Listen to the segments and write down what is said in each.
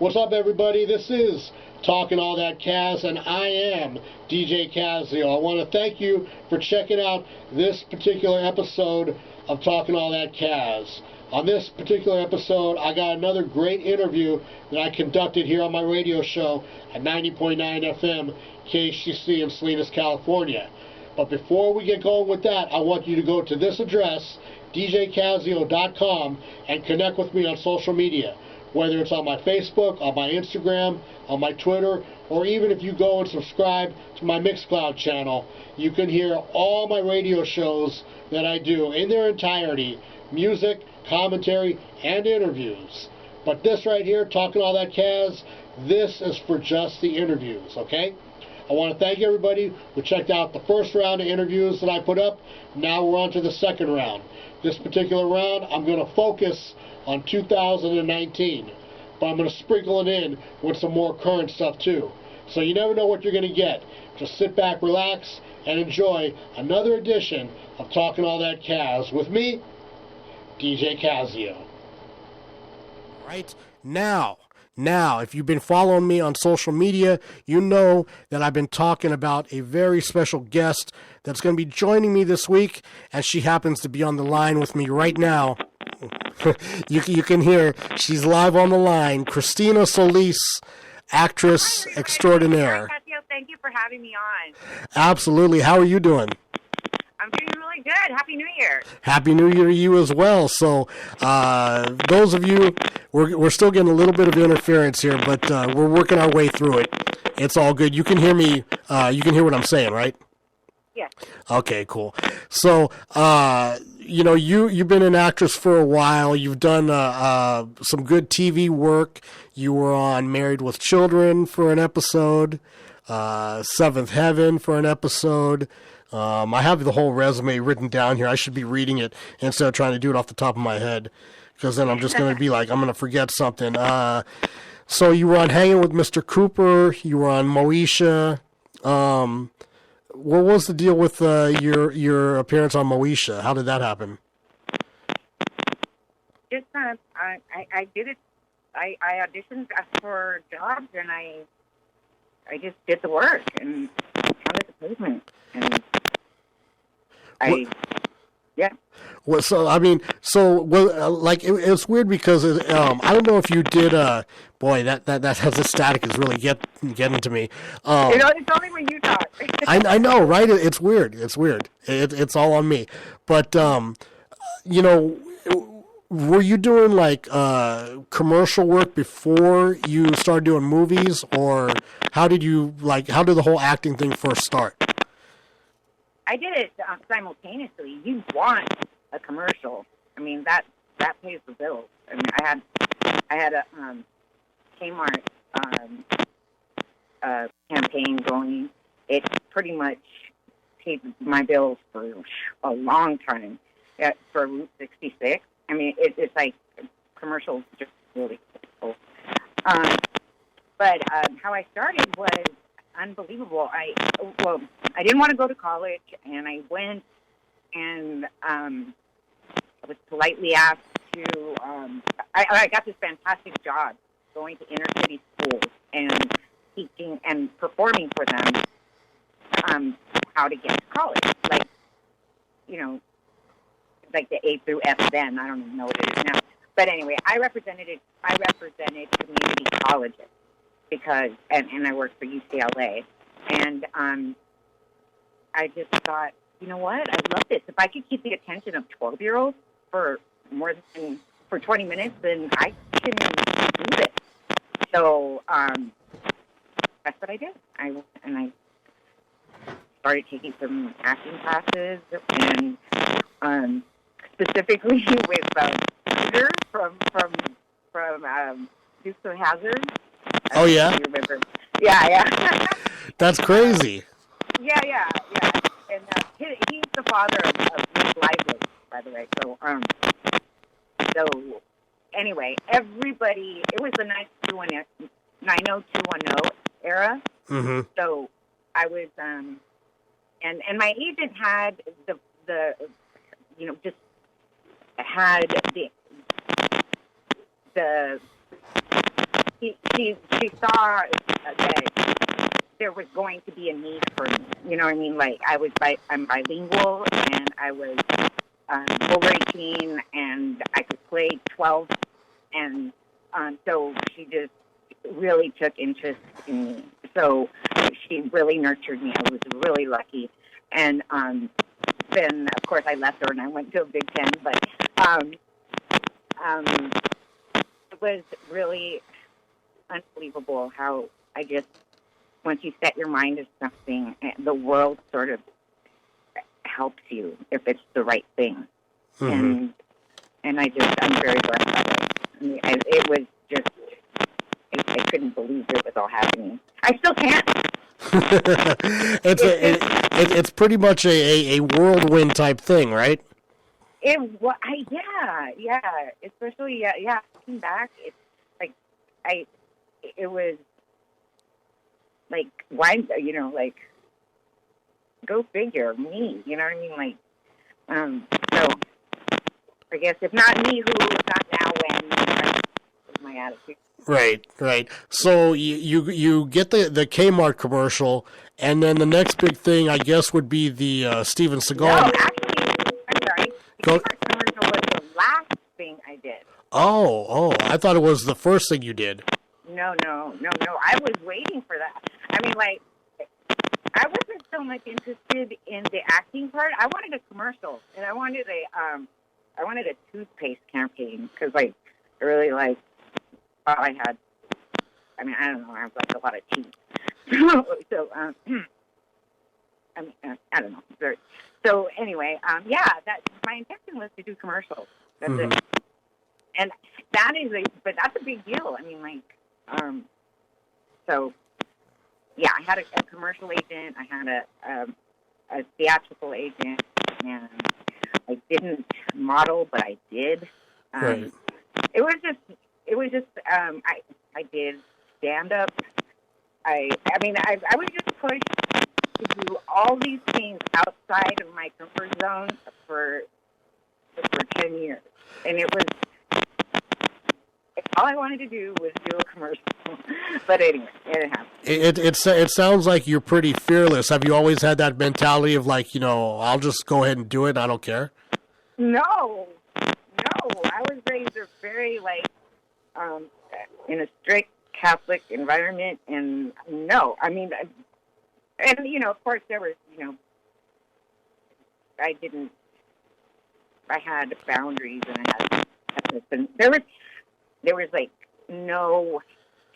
What's up, everybody? This is Talkin All That Kazz, and I am DJ Kazzeo. I want to thank you for checking out this particular episode of Talkin All That Kazz. On this particular episode, I got another great interview that I conducted here on my radio show at 90.9 FM KHCC in Salinas, California. But before we get going with that, I want you to go to this address, djkazzeo.com, and connect with me on social media. Whether it's on my Facebook, on my Instagram, on my Twitter, or even if you go and subscribe to my Mixcloud channel, you can hear all my radio shows that I do in their entirety, music, commentary, and interviews. But this right here, Talkin All That Kazz, this is for just the interviews, okay? I want to thank everybody who checked out the first round of interviews that I put up. Now we're on to the second round. This particular round, I'm going to focus on 2019, but I'm going to sprinkle it in with some more current stuff too. So you never know what you're going to get. Just sit back, relax, and enjoy another edition of Talkin All That Kazz with me, DJ Kazzeo. Right now, if you've been following me on social media, you know that I've been talking about a very special guest that's going to be joining me this week, and she happens to be on the line with me right now. You can hear she's live on the line. Christina Solis, actress extraordinaire. Hi, Kazzeo. Thank you for having me on. Absolutely. How are you doing? I'm doing really good. Happy New Year. Happy New Year to you as well. So, those of you, we're still getting a little bit of interference here, but we're working our way through it. It's all good. You can hear me. You can hear what I'm saying, right? Yes. Okay, cool. So, you've been an actress for a while. You've done some good TV work. You were on Married with Children for an episode, Seventh Heaven for an episode. I have the whole resume written down here. I should be reading it instead of trying to do it off the top of my head, because then I'm just going to be like, I'm going to forget something. So you were on Hanging with Mr. Cooper. You were on Moesha. What was the deal with your appearance on Moesha? How did that happen? Just I did it. I auditioned for jobs, and I just did the work and counted the pavement, and yeah. Well, it's weird because I don't know if you did. Boy, that has a static is really getting to me. It's only when you talk. I know, right? It's weird. It's weird. It's all on me. But were you doing like commercial work before you started doing movies, or how did the whole acting thing first start? I did it simultaneously. You want a commercial. I mean, that pays the bills. I mean, I had a Kmart campaign going. It pretty much paid my bills for a long time. For Route 66. I mean, it's like commercials just really cool. But how I started was unbelievable. I didn't want to go to college, and I went, and I was politely asked to. I got this fantastic job going to inner city schools and teaching and performing for them how to get to college, like the A through F then. I don't even know what it is now. But anyway, I represented community colleges because, and I worked for UCLA. And I just thought, you know what? I love this. If I could keep the attention of 12-year-olds for 20 minutes, then I can do this. So that's what I did. I started taking some acting classes, and specifically with Peter from Dukes of Hazzard. Oh, yeah? You remember? Yeah. That's crazy. Yeah. And he's the father of Miss Lively, by the way. So anyway, everybody, it was the 90210 era. Mm-hmm. So I was, and my agent had just had the she saw that there was going to be a need for me. You know what I mean? Like I'm bilingual, and I was over 18, and I could play 12, and so she just really took interest in me. So she really nurtured me. I was really lucky, and then of course I left her and I went to a Big Ten, but it was really unbelievable how I just, once you set your mind to something, the world sort of helps you if it's the right thing. Mm-hmm. And I'm very blessed by it. I mean, it was just, I couldn't believe it was all happening. I still can't. It's pretty much a whirlwind type thing, right? Yeah. Especially looking back, it's like it was like, why, like, go figure, me, you know what I mean? Like, so I guess if not me, who, if not now, when, was my attitude. Right. So you get the Kmart commercial, and then the next big thing, I guess, would be the Steven Seagal. No, actually, I'm sorry. The Kmart commercial was the last thing I did. Oh, I thought it was the first thing you did. No. I was waiting for that. I mean, like, I wasn't so much interested in the acting part. I wanted a commercial, and I wanted a toothpaste campaign, because, like, I really, like, thought I had, I mean, I don't know, I have, like, a lot of teeth. So, I mean, I don't know. So, anyway, that my intention was to do commercials. That's it. And but that's a big deal. I mean, like, so, yeah, I had a commercial agent. I had a theatrical agent, and I didn't model, but I did. Right. It was just. I did stand up. I was just pushed to do all these things outside of my comfort zone for 10 years, and it was. All I wanted to do was do a commercial. But anyway, it happened. It sounds like you're pretty fearless. Have you always had that mentality of, like, I'll just go ahead and do it, I don't care? No. I was raised very, like, in a strict Catholic environment, and no. I mean, and, of course there was, I had boundaries, and I had ethics, and there was like no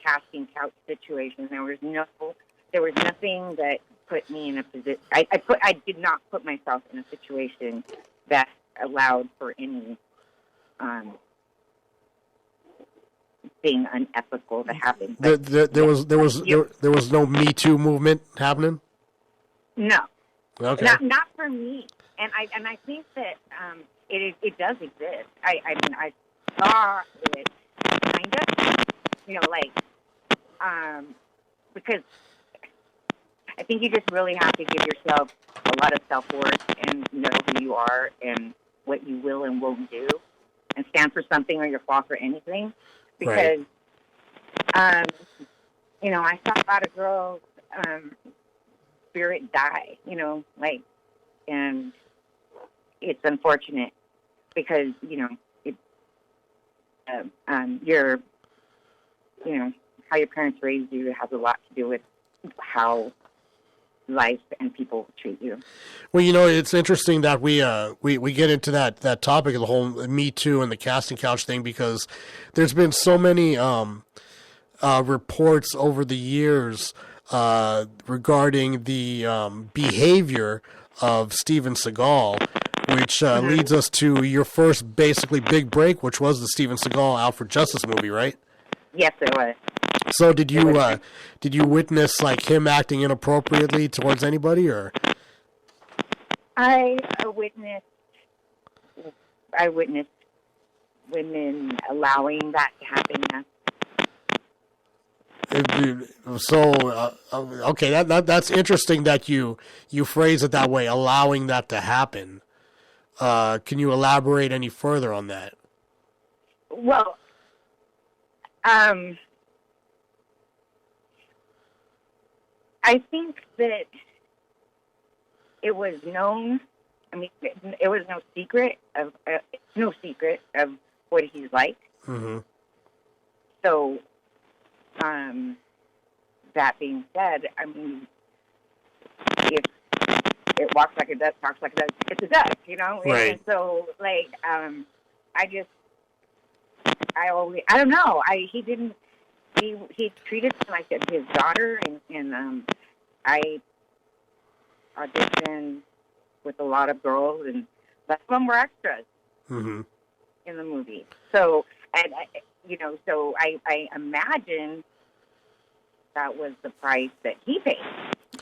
casting couch situation. There was nothing that put me in a position. I did not put myself in a situation that allowed for any thing unethical to happen. There was no Me Too movement happening. No. Okay. Not for me. And I think that it does exist. I mean, I saw it. Kind of, because I think you just really have to give yourself a lot of self-worth and know who you are and what you will and won't do, and stand for something or your fall for anything. Because, right. I saw a lot of girls' spirit die, and it's unfortunate because, how your parents raised you has a lot to do with how life and people treat you. Well, it's interesting that we get into that topic of the whole Me Too and the casting couch thing, because there's been so many reports over the years regarding the behavior of Steven Seagal, which leads us to your first basically big break, which was the Steven Seagal Out for Justice movie, right? Yes, it was. So did you witness, like, him acting inappropriately towards anybody, or? I witnessed women allowing that to happen. So okay, that's interesting that you phrase it that way, allowing that to happen. Can you elaborate any further on that? Well, I think that it was known. I mean, it was no secret of what he's like. Mm-hmm. So, that being said, I mean, if it walks like a duck, talks like a duck, it's a duck, you know? Right. And so, like, I don't know. He treated me like his daughter, and I auditioned with a lot of girls, and some of them were extras Mm-hmm. in the movie. So, so I imagine that was the price that he paid.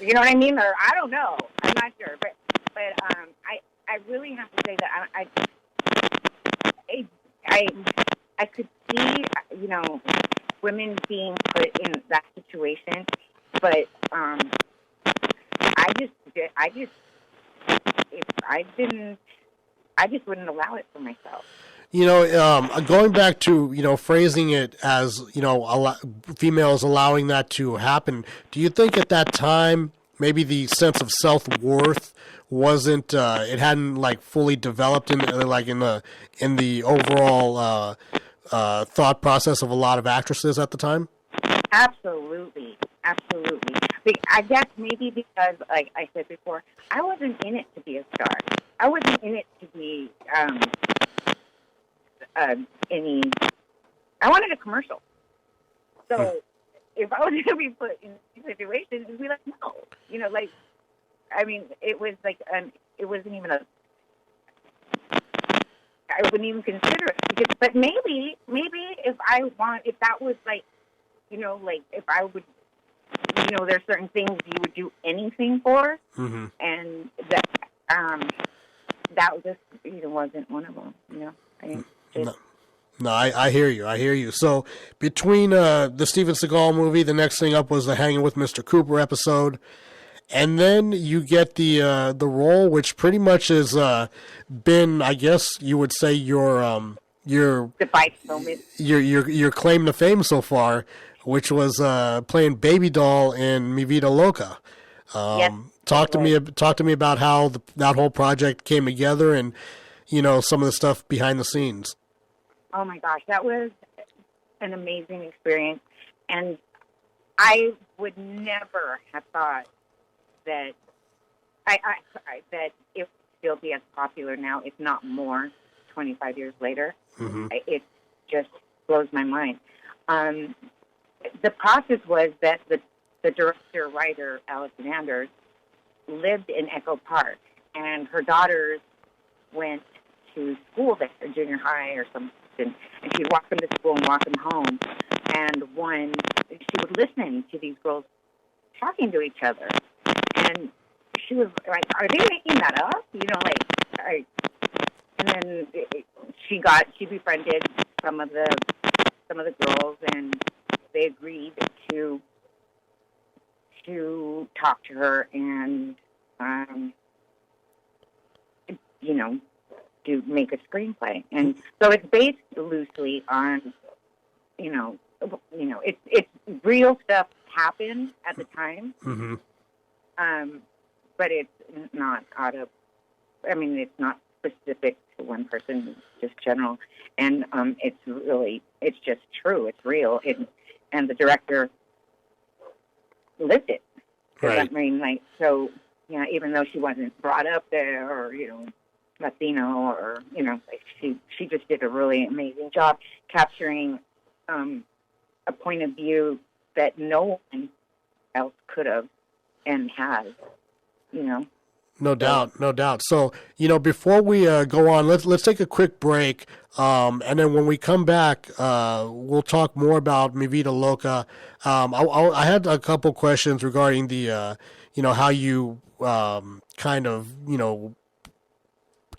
You know what I mean? Or I don't know. I'm not sure, but I really have to say that I could see, you know, women being put in that situation, but I just wouldn't allow it for myself. You know, going back to, you know, phrasing it as, you know, females allowing that to happen, do you think at that time maybe the sense of self-worth wasn't, it hadn't like fully developed in the overall thought process of a lot of actresses at the time? Absolutely. I guess maybe because, like I said before, I wasn't in it to be a star. I wasn't in it to be I wanted a commercial. So if I was going to be put in a situation, it would be like, no. You know, like, I mean, it was like, it wasn't even I wouldn't even consider it. But maybe if that was like, you know, like if I would, you know, there's certain things you would do anything for, mm-hmm. and that just, you know, wasn't one of them, you know. No, I hear you. So between the Steven Seagal movie, the next thing up was the Hanging with Mr. Cooper episode, and then you get the role, which pretty much has been, I guess you would say, your claim to fame so far, which was playing Baby Doll in Mi Vida Loca. Yes. Talk to me about how that whole project came together, and, you know, some of the stuff behind the scenes. Oh my gosh, that was an amazing experience, and I would never have thought that that it would still be as popular now, if not more, 25 years later. Mm-hmm. It just blows my mind. The process was that the director-writer, Alexander, lived in Echo Park, and her daughters went to school there, junior high or something, and she'd walk them to school and walk them home. And she would listen to these girls talking to each other, and she was like, "Are they making that up?" You know, like. And then she befriended some of the girls, and they agreed to talk to her and you know, to make a screenplay. And so it's based loosely on, you know, it's real stuff happened at the time. Mm-hmm. But it's not it's not specific to one person, it's just general. And it's just true, it's real. And the director lived it. Right. I mean, like, so, you know, even though she wasn't brought up there, or, you know, Latino, or, you know, like, she just did a really amazing job capturing a point of view that no one else could have and has, you know. No doubt. So, you know, before we go on, let's take a quick break, and then when we come back, we'll talk more about Mi Vida Loca. I had a couple questions regarding the, you know, how you kind of, you know,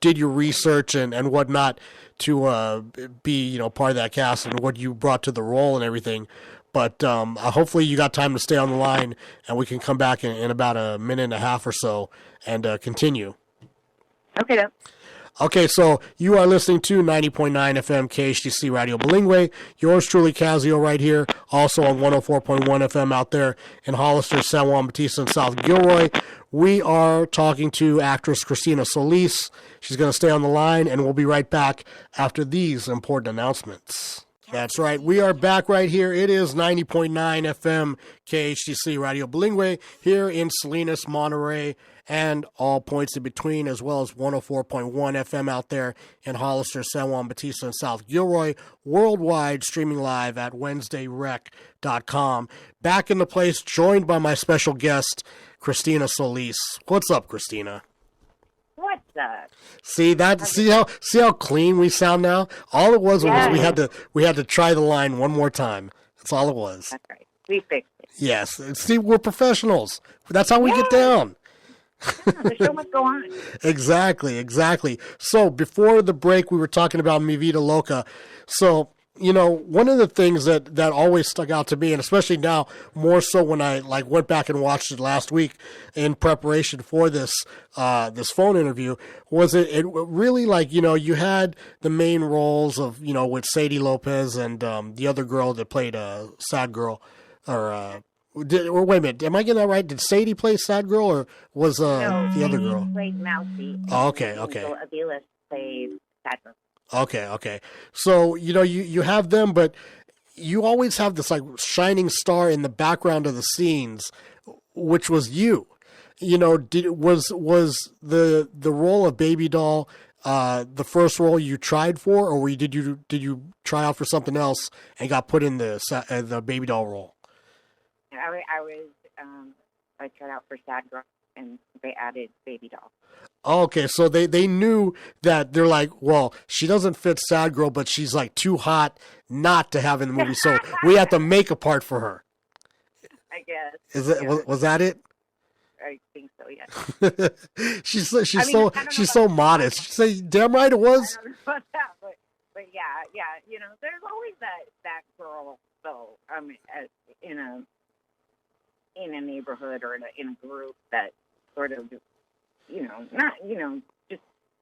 did your research and whatnot to be, you know, part of that cast, and what you brought to the role and everything. But hopefully you got time to stay on the line, and we can come back in about a minute and a half or so and continue. Okay. Okay, so you are listening to 90.9 FM KHTC Radio Bilingue. Yours truly, Kazzeo, right here. Also on 104.1 FM out there in Hollister, San Juan Bautista, and South Gilroy. We are talking to actress Christina Solis. She's going to stay on the line, and we'll be right back after these important announcements. That's right. We are back right here. It is 90.9 FM KHTC Radio Bilingue here in Salinas, Monterey, and all points in between, as well as 104.1 FM out there in Hollister, San Juan Bautista, and South Gilroy. Worldwide, streaming live at WednesdayRec.com. Back in the place, joined by my special guest, Christina Solis. What's up, Christina? What's up? See that? See how clean we sound now? All it was we had to try the line one more time. That's all it was. That's right. We fixed it. Yes. See, we're professionals. That's how we get down. The show must go on. Exactly. So before the break, we were talking about Mi Vida Loca. So, one of the things that always stuck out to me, and especially now more so when I went back and watched it last week in preparation for this phone interview, was it really you had the main roles of with Sadie Lopez and the other girl that played Sad Girl, or wait a minute, am I getting that right? Did Sadie play Sad Girl, or was the other girl? Sadie played Mousy. Oh, okay. Avila played Sad Girl. Okay. So, you have them, but you always have this shining star in the background of the scenes, which was you. Was the role of Baby Doll the first role you tried for, or did you try out for something else and got put in the Baby Doll role? I tried out for Sad Girl, and they added Baby Doll. Okay, so they knew that they're like, well, she doesn't fit Sad Girl, but she's too hot not to have in the movie, so we have to make a part for her. I guess. Was that it? I think so. Yeah. she's so modest. She said, "Damn right it was." I don't know about that, but yeah. There's always that girl though. In a neighborhood or in a group that sort of, not, just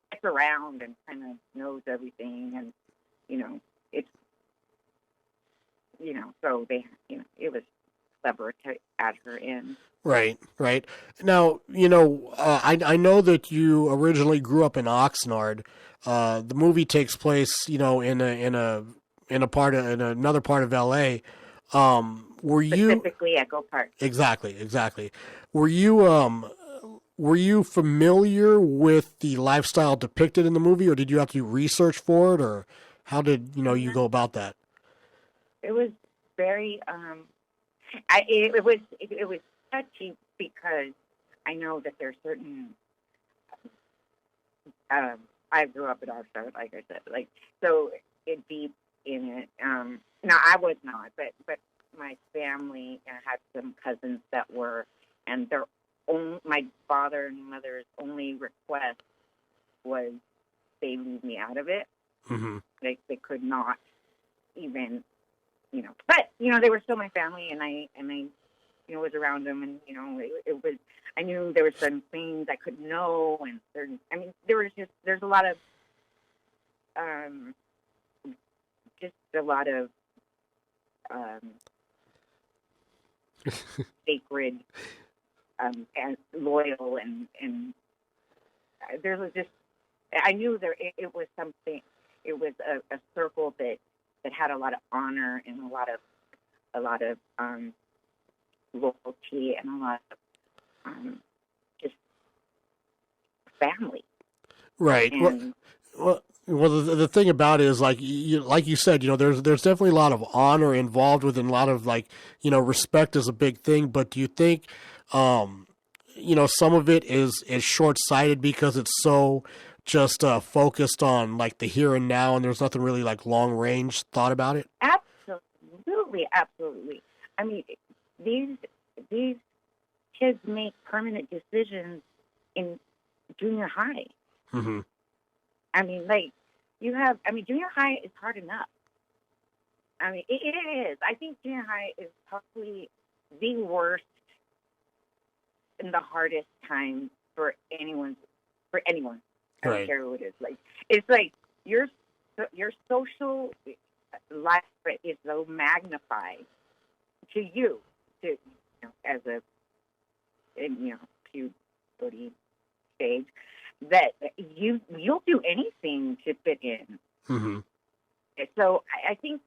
gets around and kind of knows everything, and, it's, so they, it was clever to add her in. Right. Now, I know that you originally grew up in Oxnard. The movie takes place, in another part of LA. Were you specifically Echo Park? Exactly. Were you familiar with the lifestyle depicted in the movie, or did you have to do research for it, or how did you go about that? It was very it was touchy because I know that there's certain I grew up in Oxford, like I said, so it deep in it. No, I was not, but my family had some cousins that were, and my father and mother's only request was they leave me out of it. Mm-hmm. They could not even, but they were still my family, and I was around them, and it was, I knew there were certain things I couldn't know, and there's a lot of just a lot of sacred and loyal, and there was just, I knew it was something. It was a circle that had a lot of honor and a lot of loyalty and a lot of just family. Right. And, well, the thing about it is, like you said, there's definitely a lot of honor involved with it, and a lot of respect is a big thing. But do you think, some of it is short-sighted because it's so just focused on the here and now, and there's nothing really long-range thought about it? Absolutely. I mean, these kids make permanent decisions in junior high. Mm-hmm. I mean, junior high is hard enough. I mean, it is. I think junior high is probably the worst and the hardest time for anyone. I don't care who it is. Like, it's like your social life is so magnified to you, as a puberty stage, that you'll do anything to fit in. Mm-hmm. So I think,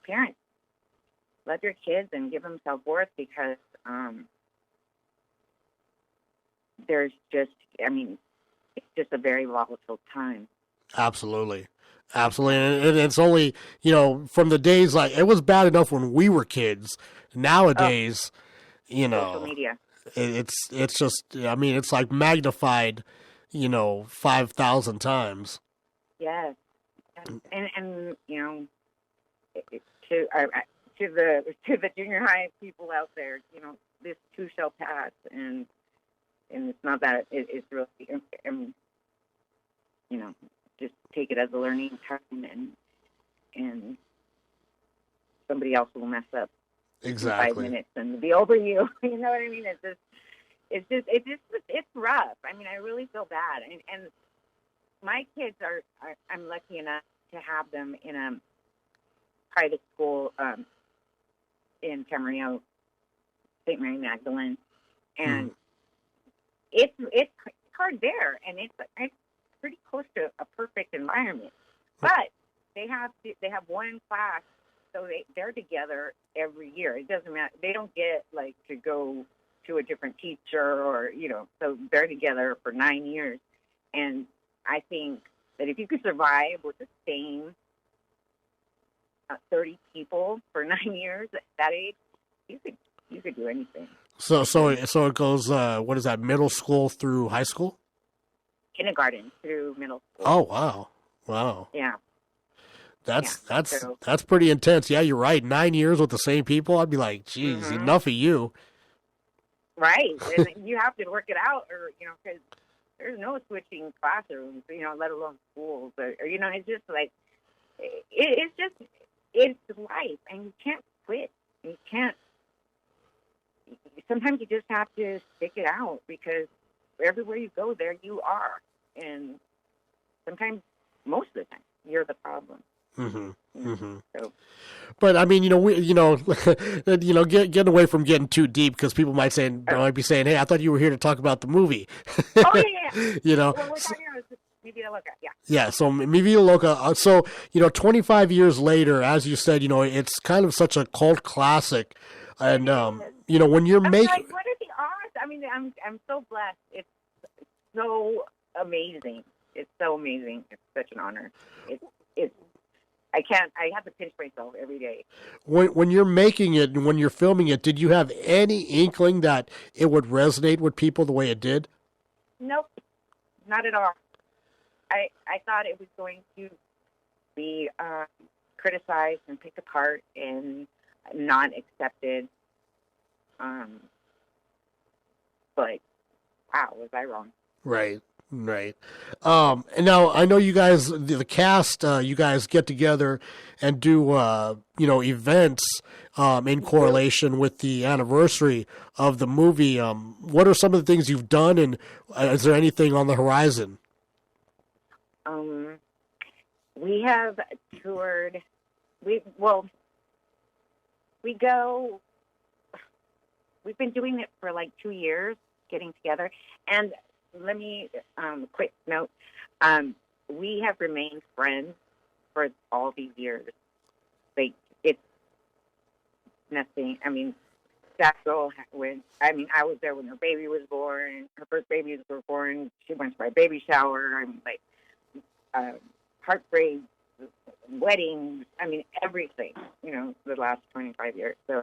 parents, love your kids and give them self-worth, because there's just, it's just a very volatile time. Absolutely. And it's only, from the days, like, it was bad enough when we were kids. Nowadays, social media. It's just, it's like magnified, 5,000 times. Yes. And to the junior high people out there, this too shall pass, and it's not that it's really, just take it as a learning time, and somebody else will mess up exactly in 5 minutes and be over you. You know what I mean? It's rough. I really feel bad, and my kids are I'm lucky enough to have them in a private school in Camarillo, St. Mary Magdalene, and it's hard there, and it's pretty close to a perfect environment. But they have one class, so they're together every year. It doesn't matter. They don't get to go to a different teacher, or so they're together for 9 years. And I think that if you could survive with the same 30 people for 9 years at that age, you could do anything. So it goes, what is that, middle school through high school? Kindergarten through middle school. Oh, wow. Yeah. That's pretty intense. Yeah, you're right. 9 years with the same people, I'd be like, geez, enough of you. Right. And you have to work it out, or, because there's no switching classrooms, let alone schools, or it's just like, it's life, and you can't quit. You can't. Sometimes you just have to stick it out, because everywhere you go, there you are, and sometimes, most of the time, you're the problem. So. But getting away from getting too deep, because people might be saying, "Hey, I thought you were here to talk about the movie." Oh yeah. Well, we're talking about Mi Vida Loca, yeah. Yeah, so Mi Vida Loca. So 25 years later, as you said, it's kind of such a cult classic, and when you're making, what are the odds? I'm so blessed. It's so amazing. It's so amazing. It's such an honor. It's. I have to pinch myself every day. When you're making it and when you're filming it, did you have any inkling that it would resonate with people the way it did? Nope, not at all. I thought it was going to be criticized and picked apart and not accepted. But wow, was I wrong? Right. And now I know you guys, the cast, you guys get together and do, events in correlation with the anniversary of the movie. What are some of the things you've done, and is there anything on the horizon? We have toured. We've been doing it for 2 years, getting together, and let me, quick note, we have remained friends for all these years. It's nothing. That girl I was there when her baby was born. Her first babies were born. She went to my baby shower. Heartbreak, weddings. Everything. The last 25 years. So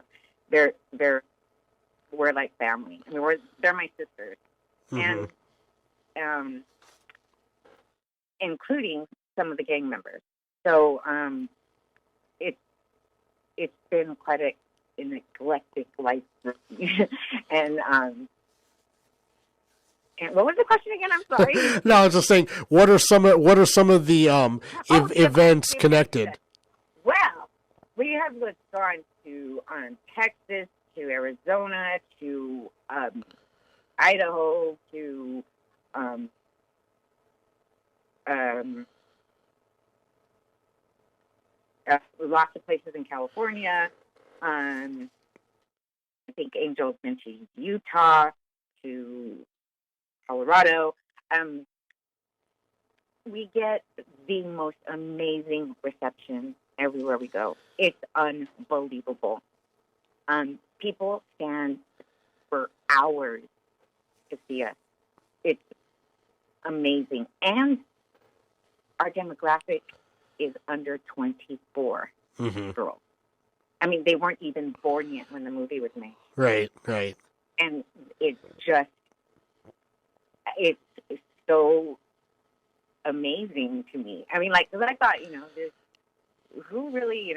we're like family. They're my sisters, and including some of the gang members. So it's been quite an eclectic life. And what was the question again? I'm sorry. No, I was just saying, what are some of the events connected? Well, we have gone to Texas, to Arizona, to Idaho, to lots of places in California. I think Angel's been to Utah, to Colorado. We get the most amazing reception everywhere we go. It's unbelievable. People stand for hours to see us. It's amazing. And our demographic is under 24 girls. I mean, they weren't even born yet when the movie was made. Right. And it's so amazing to me. I mean, like, because I thought, who really, is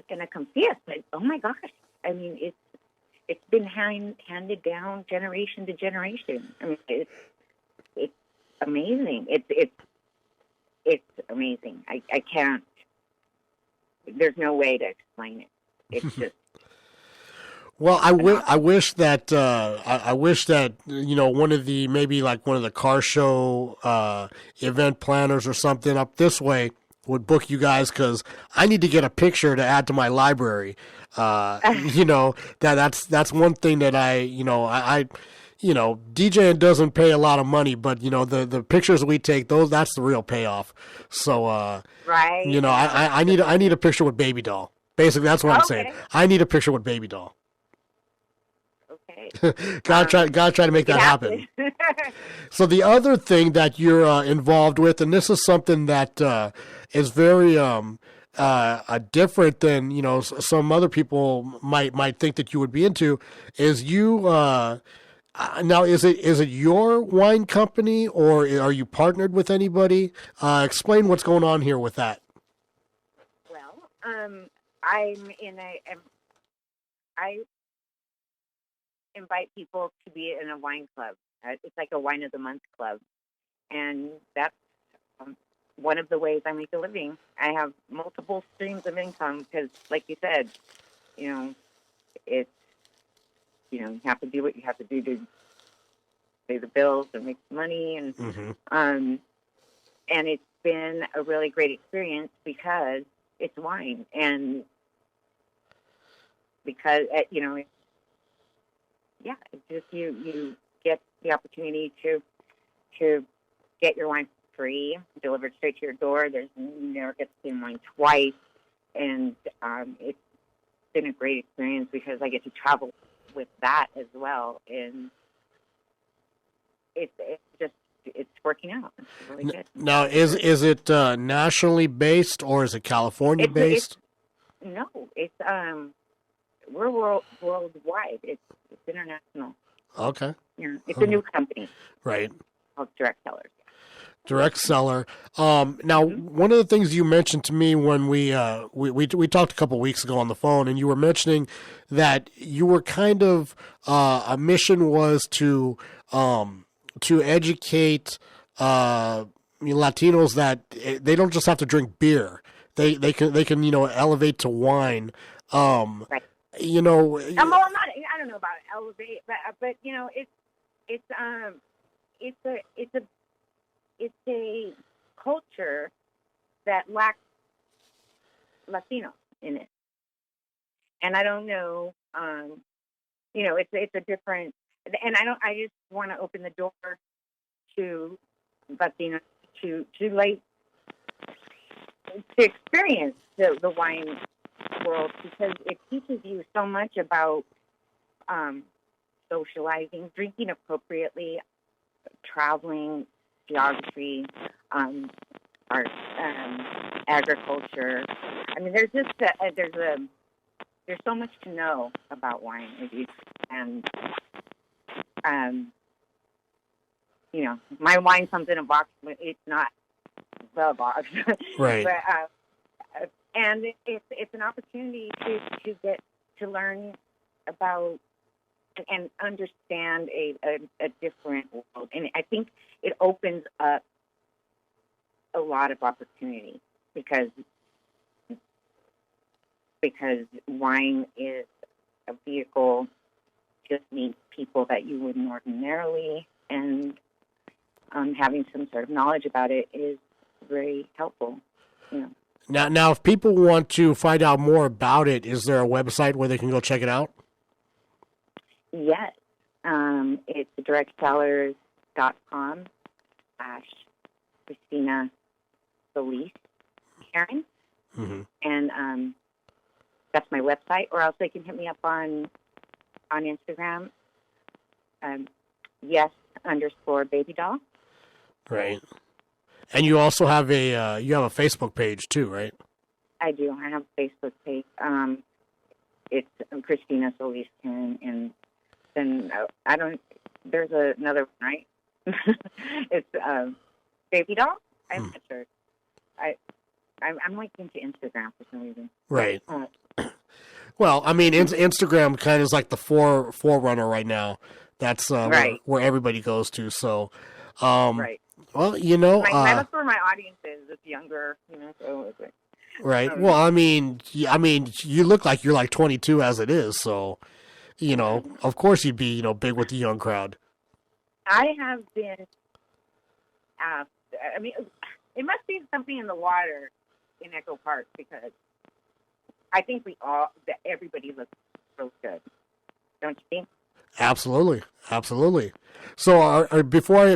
going to come see us? But, oh, my gosh. I mean, it's been handed down generation to generation. I mean, it's amazing. It's amazing. I can't. There's no way to explain it. It's just. Well, I wish that one of the car show event planners or something up this way would book you guys, because I need to get a picture to add to my library. That's one thing that I DJing doesn't pay a lot of money, but the pictures we take, that's the real payoff. So right. I need a picture with Baby Doll. Basically, that's what I'm saying. I need a picture with Baby Doll. Okay. Gotta try to make that happen. So the other thing that you're involved with, and this is something that is very different than some other people might think that you would be into, is you. Now, is it your wine company, or are you partnered with anybody? Explain what's going on here with that. Well, I invite people to be in a wine club. It's like a wine of the month club, and that's one of the ways I make a living. I have multiple streams of income because, like you said, it's you have to do what you have to do to pay the bills and make money, and and it's been a really great experience because it's wine, and because it's just you get the opportunity to get your wine free, delivered straight to your door. You never get the same wine twice, and it's been a great experience because I get to travel with that as well, and it's working out. It's really good. Now, is it nationally based, or is it California based? No, it's we're worldwide. It's international. Okay. Yeah, it's a new company. Right. Called Direct Sellers. Direct seller. Now, one of the things you mentioned to me when we talked a couple weeks ago on the phone, and you were mentioning that you were kind of a mission was to educate Latinos that they don't just have to drink beer. They can elevate to wine. Right. I'm not. I don't know about elevate, but it's a culture that lacks Latino in it, and I don't know. It's a different, and I just want to open the door to Latino to experience the wine world, because it teaches you so much about socializing, drinking appropriately, traveling, geography, art, agriculture. I mean, there's just there's so much to know about wine, and my wine comes in a box. It's not the box, right? But, and it's an opportunity to get to learn about and understand a different world, and I think it opens up a lot of opportunity because wine is a vehicle to meet people that you wouldn't ordinarily, and having some sort of knowledge about it is very helpful. You know. Now, if people want to find out more about it, is there a website where they can go check it out? Yes. It's directsellers.com/Christina Solis Karen. Mm-hmm. And that's my website, or else they can hit me up on Instagram, yes_babydoll. Right. And you also have a Facebook page too, right? I do. I have a Facebook page. It's Christina Solis Karen, and then I don't. There's another one, right? It's Baby Doll. I'm not sure. I'm like into Instagram for some reason. Right. Well, I mean, Instagram kind of is like the forerunner right now. That's right. where everybody goes to. So, right. Well, you know, that's where my audience is. It's younger, you know. So it's like, right. Well, I mean, you look like you're like 22 as it is. So, you know, of course you'd be, big with the young crowd. I have been asked. I mean, it must be something in the water in Echo Park, because I think everybody looks real good. Don't you think? Absolutely. So before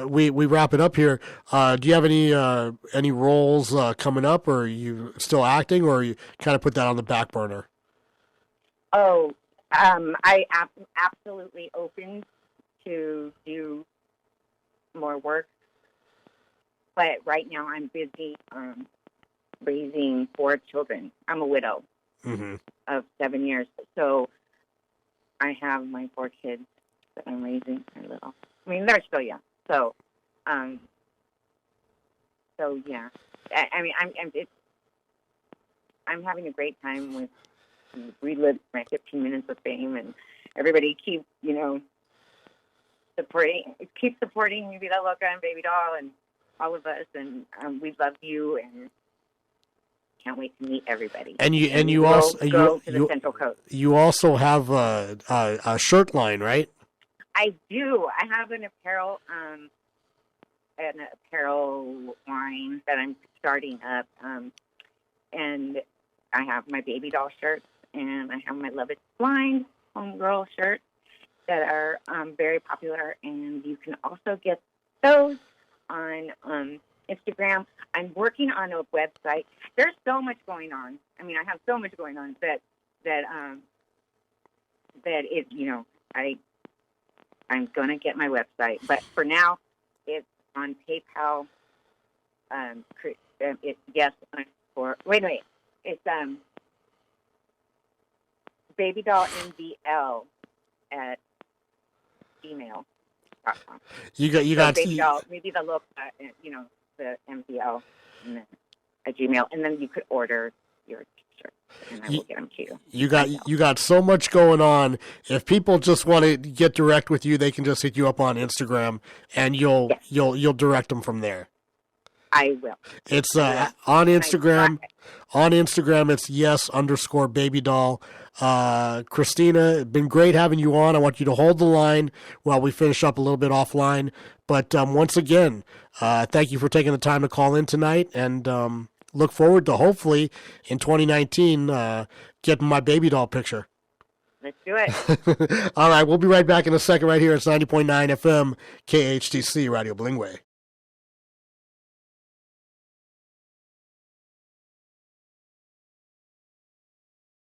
we wrap it up here, do you have any roles coming up, or are you still acting, or you kind of put that on the back burner? Oh, I am absolutely open to do more work, but right now I'm busy raising 4 children. I'm a widow of 7 years, so I have my 4 kids that I'm raising. They're little. I mean, they're still young. So, yeah. I mean, I'm having a great time with relive my 15 minutes of fame, and everybody keep supporting me, Vida Loca and Baby Doll, and all of us, and we love you, and can't wait to meet everybody. And you go also to the Central Coast. You also have a shirt line, right? I do. I have an apparel line that I'm starting up, and I have my Baby Doll shirts, and I have my Love It's Blind homegirl shirts that are very popular, and you can also get those on Instagram. I'm working on a website. There's so much going on. I mean, I have so much going on that it, I'm going to get my website. But for now, it's on PayPal. It's wait. It's babydollmbl at gmail.com. You got Baby Doll, maybe the look, the MBL at Gmail, and then you could order your shirt, and I will get them to you. You got so much going on. If people just want to get direct with you, they can just hit you up on Instagram, and you'll direct them from there. I will. It's on Instagram. On Instagram, it's yes_babydoll. Christina, it's been great having you on. I want you to hold the line while we finish up a little bit offline. But once again, thank you for taking the time to call in tonight, and look forward to hopefully in 2019 getting my Baby Doll picture. Let's do it. All right, we'll be right back in a second right here. It's 90.9 FM KHTC Radio Blingway.